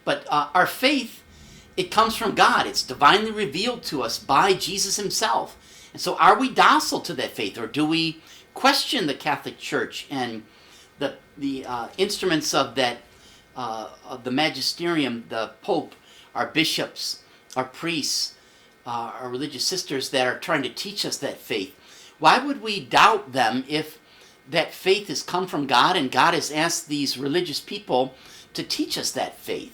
But our faith, it comes from God. It's divinely revealed to us by Jesus himself. And so are we docile to that faith, or do we question the Catholic Church and the instruments of that, of the magisterium, the Pope, our bishops, our priests, our religious sisters that are trying to teach us that faith? Why would we doubt them if that faith has come from God and God has asked these religious people to teach us that faith?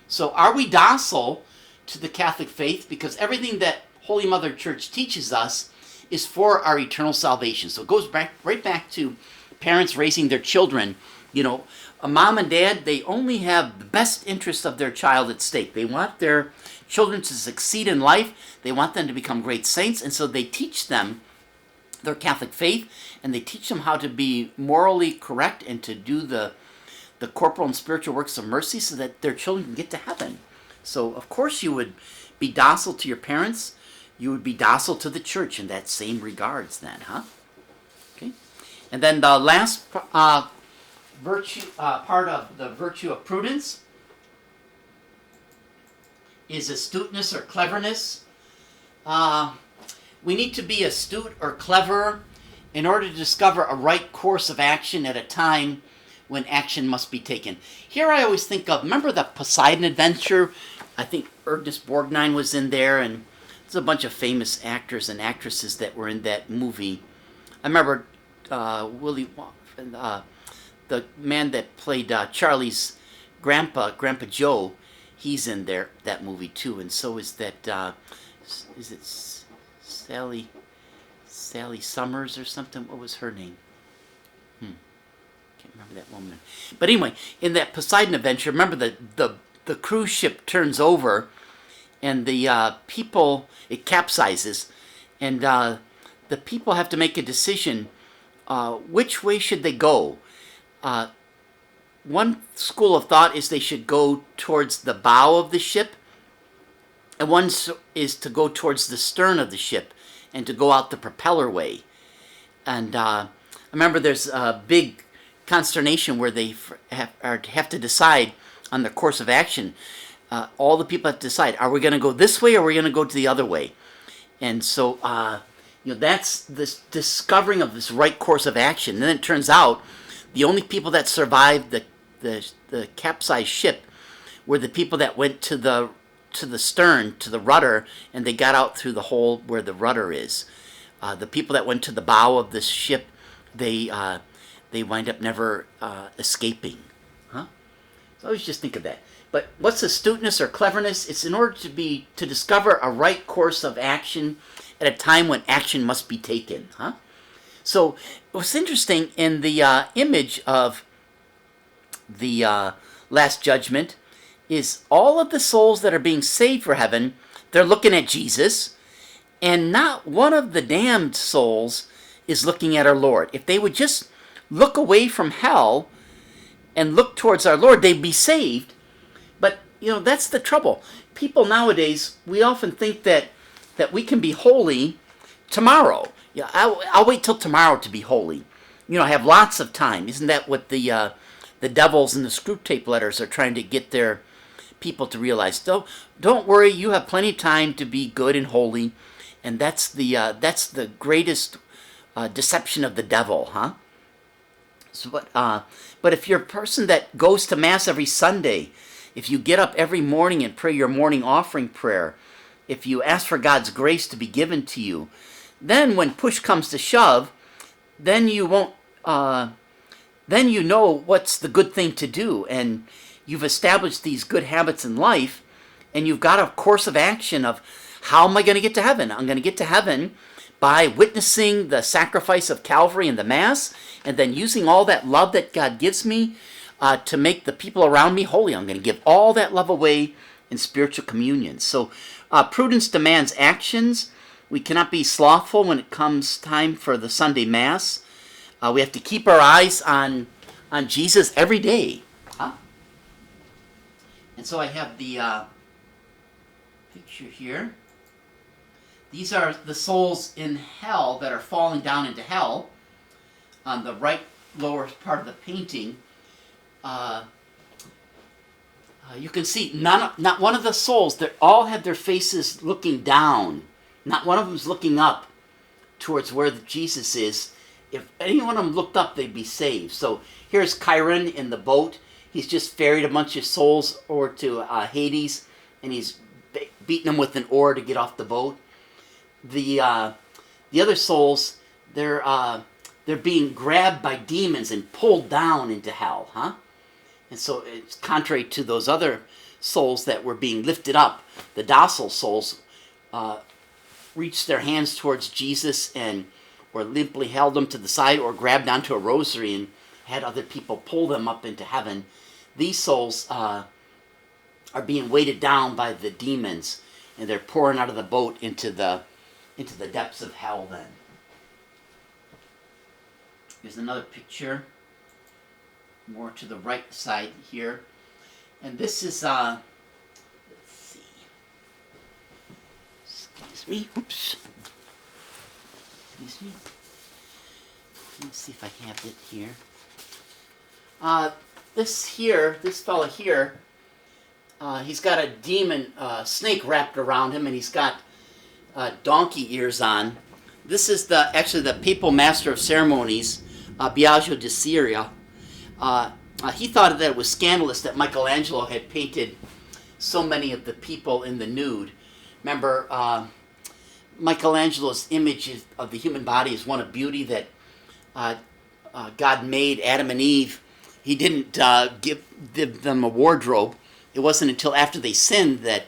So are we docile to the Catholic faith? Because everything that Holy Mother Church teaches us is for our eternal salvation. So it goes right back to parents raising their children. You know, a mom and dad, they only have the best interests of their child at stake. They want their children to succeed in life. They want them to become great saints. And so they teach them their Catholic faith, and they teach them how to be morally correct and to do the corporal and spiritual works of mercy so that their children can get to heaven. So, of course, you would be docile to your parents. You would be docile to the church in that same regards then, huh? Okay. And then the last virtue part of the virtue of prudence is astuteness or cleverness. We need to be astute or clever in order to discover a right course of action at a time when action must be taken. Here I always think of, remember the Poseidon Adventure? I think Ernest Borgnine was in there, and there's a bunch of famous actors and actresses that were in that movie. I remember the man that played Charlie's grandpa Joe. He's in there, that movie too, and so is that, is it Sally Summers or something? What was her name? Can't remember that woman. But anyway, in that Poseidon Adventure, remember the cruise ship turns over, and the people, it capsizes, and the people have to make a decision. Which way should they go? One school of thought is they should go towards the bow of the ship, and one is to go towards the stern of the ship and to go out the propeller way. And I remember there's a big consternation where they have to decide on the course of action. All the people have to decide, are we going to go this way or are we going to go to the other way? And so, that's this discovering of this right course of action. And then it turns out the only people that survived the capsized ship were the people that went to the stern, to the rudder, and they got out through the hole where the rudder is. The people that went to the bow of this ship, they wind up never escaping. Huh? So I always just think of that. But what's astuteness or cleverness? It's in order to discover a right course of action at a time when action must be taken. Huh? So what's interesting in the image of the Last Judgment is all of the souls that are being saved for heaven, they're looking at Jesus, and not one of the damned souls is looking at our Lord. If they would just look away from hell and look towards our Lord, they'd be saved. But, that's the trouble. People nowadays, we often think that we can be holy tomorrow. Yeah, I'll wait till tomorrow to be holy. I have lots of time. Isn't that what the devils and the Screwtape Letters are trying to get their people to realize? Don't worry, you have plenty of time to be good and holy, and that's the greatest deception of the devil, huh? So, but if you're a person that goes to Mass every Sunday, if you get up every morning and pray your morning offering prayer, if you ask for God's grace to be given to you, then when push comes to shove, then you won't. Then you know what's the good thing to do, and you've established these good habits in life, and you've got a course of action of how am I going to get to heaven? I'm going to get to heaven by witnessing the sacrifice of Calvary and the Mass, and then using all that love that God gives me to make the people around me holy. I'm going to give all that love away in spiritual communion. So prudence demands actions. We cannot be slothful when it comes time for the Sunday Mass. We have to keep our eyes on Jesus every day. Huh? And so I have the picture here. These are the souls in hell that are falling down into hell. On the right lower part of the painting, You can see not one of the souls, they all had their faces looking down. Not one of them's looking up towards where Jesus is. If any one of them looked up, they'd be saved. So here's Chiron in the boat. He's just ferried a bunch of souls over to Hades, and he's beating them with an oar to get off the boat. The other souls, they're being grabbed by demons and pulled down into hell, huh? And so it's contrary to those other souls that were being lifted up. The docile souls reached their hands towards Jesus and or limply held them to the side or grabbed onto a rosary and had other people pull them up into heaven. These souls are being weighted down by the demons, and they're pouring out of the boat into the depths of hell then. Here's another picture, more to the right side here. And this is, let's see. Excuse me. Oops. Excuse me. Let me see if I have it here. This fella here, he's got a demon snake wrapped around him, and he's got donkey ears on. This is actually the papal master of ceremonies, Biagio di Siria. He thought that it was scandalous that Michelangelo had painted so many of the people in the nude. Remember, Michelangelo's image of the human body is one of beauty that God made Adam and Eve. He didn't give them a wardrobe. It wasn't until after they sinned that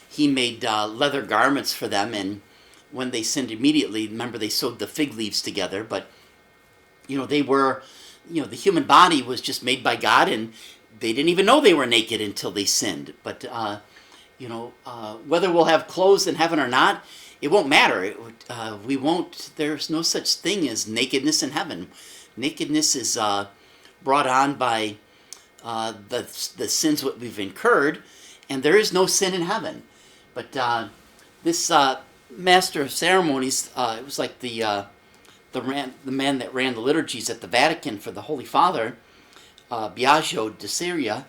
he made leather garments for them, and when they sinned immediately, remember, they sewed the fig leaves together, but they were, the human body was just made by God, and they didn't even know they were naked until they sinned. But, whether we'll have clothes in heaven or not, it won't matter. There's no such thing as nakedness in heaven. Nakedness is brought on by the sins that we've incurred, and there is no sin in heaven. But this master of ceremonies, it was like the man that ran the liturgies at the Vatican for the Holy Father, Biagio di Siria.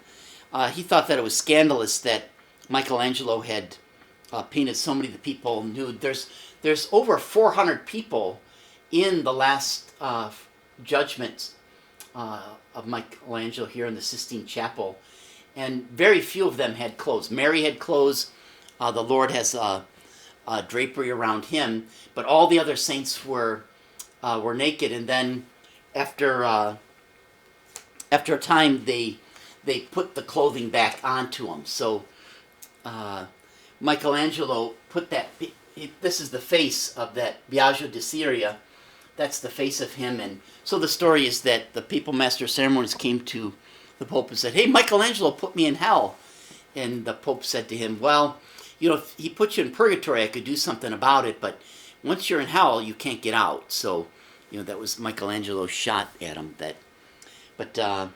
He thought that it was scandalous that Michelangelo had painted so many of the people nude. There's over 400 people in the last judgment of Michelangelo here in the Sistine Chapel, and very few of them had clothes. Mary had clothes. The Lord has drapery around him, but all the other saints were naked. And then after a time, they put the clothing back onto them. So Michelangelo put that. This is the face of that Biagio di Siria. That's the face of him. And so the story is that the papal master of ceremonies came to the Pope and said, "Hey, Michelangelo put me in hell." And the Pope said to him, "Well, if he put you in purgatory, I could do something about it, but once you're in hell, you can't get out." So, that was Michelangelo's shot at him. But let's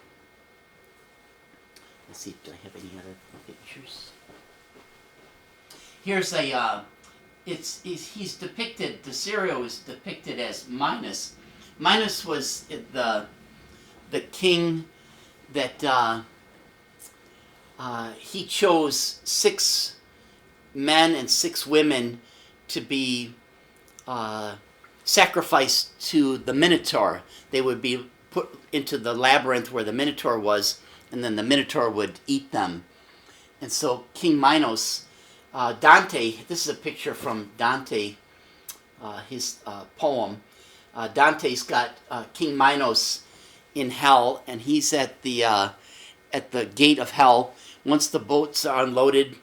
see, do I have any other pictures? Here's he's depicted, De Sirio is depicted as Minos. Minos was the king that he chose 6 men and 6 women to be sacrificed to the Minotaur. They would be put into the labyrinth where the Minotaur was, and then the Minotaur would eat them. And so King Minos, Dante, this is a picture from Dante, his poem. Dante's got King Minos in hell, and he's at the gate of hell. Once the boats are unloaded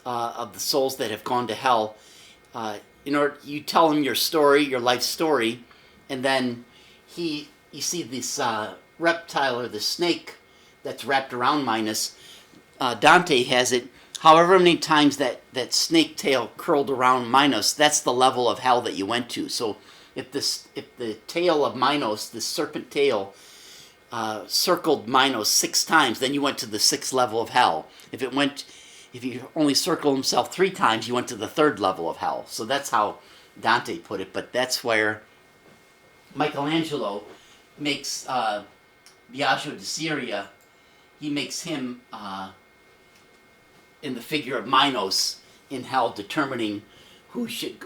of the souls that have gone to hell, you tell him your story, your life story, and then you see this reptile or the snake that's wrapped around Minos. Dante has it. However many times that snake tail curled around Minos, that's the level of hell that you went to. So if the tail of Minos, the serpent tail, circled Minos 6 times, then you went to the 6th level of hell. If you only circled himself 3 times, you went to the 3rd level of hell. So that's how Dante put it. But that's where Michelangelo makes Biagio di Siria. He makes him in the figure of Minos in hell, determining who should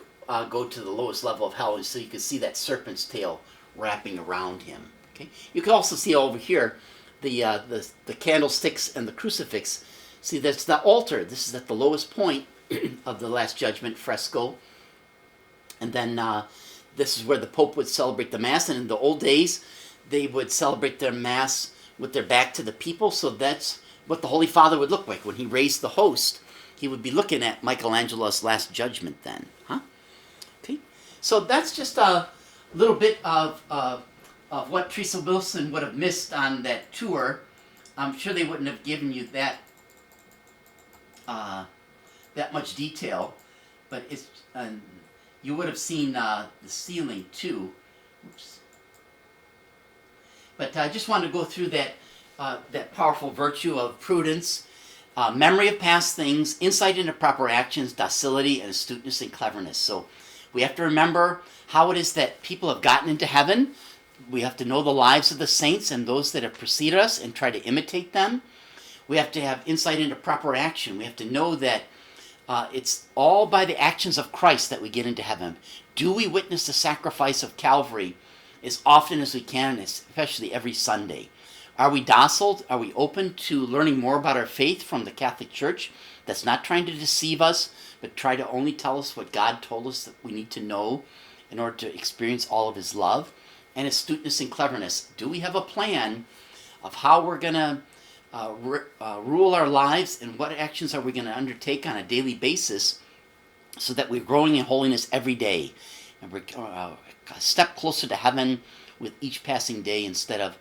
go to the lowest level of hell. And so you can see that serpent's tail wrapping around him. Okay. You can also see over here the candlesticks and the crucifix. See, that's the altar. This is at the lowest point of the Last Judgment fresco. And then this is where the Pope would celebrate the Mass. And in the old days, they would celebrate their Mass with their back to the people. So that's what the Holy Father would look like. When he raised the host, he would be looking at Michelangelo's Last Judgment then. Huh? Okay. So that's just a little bit of what Teresa Wilson would have missed on that tour. I'm sure they wouldn't have given you that much detail, but it's you would have seen the ceiling too. Oops. But I just wanted to go through that powerful virtue of prudence, memory of past things, insight into proper actions, docility, and astuteness and cleverness. So we have to remember how it is that people have gotten into heaven. We have to know the lives of the saints and those that have preceded us and try to imitate them. We have to have insight into proper action. We have to know that it's all by the actions of Christ that we get into heaven. Do we witness the sacrifice of Calvary as often as we can, especially every Sunday? Are we docile? Are we open to learning more about our faith from the Catholic Church that's not trying to deceive us, but try to only tell us what God told us that we need to know in order to experience all of his love? And astuteness and cleverness. Do we have a plan of how we're going to rule our lives, and what actions are we going to undertake on a daily basis so that we're growing in holiness every day and we're a step closer to heaven with each passing day instead of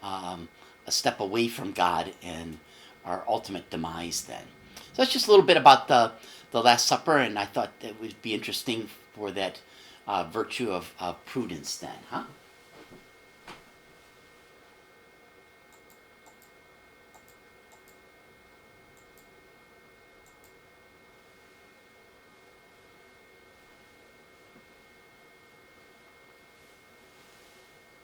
a step away from God and our ultimate demise then. So that's just a little bit about the Last Supper, and I thought that would be interesting for that virtue of prudence then, huh?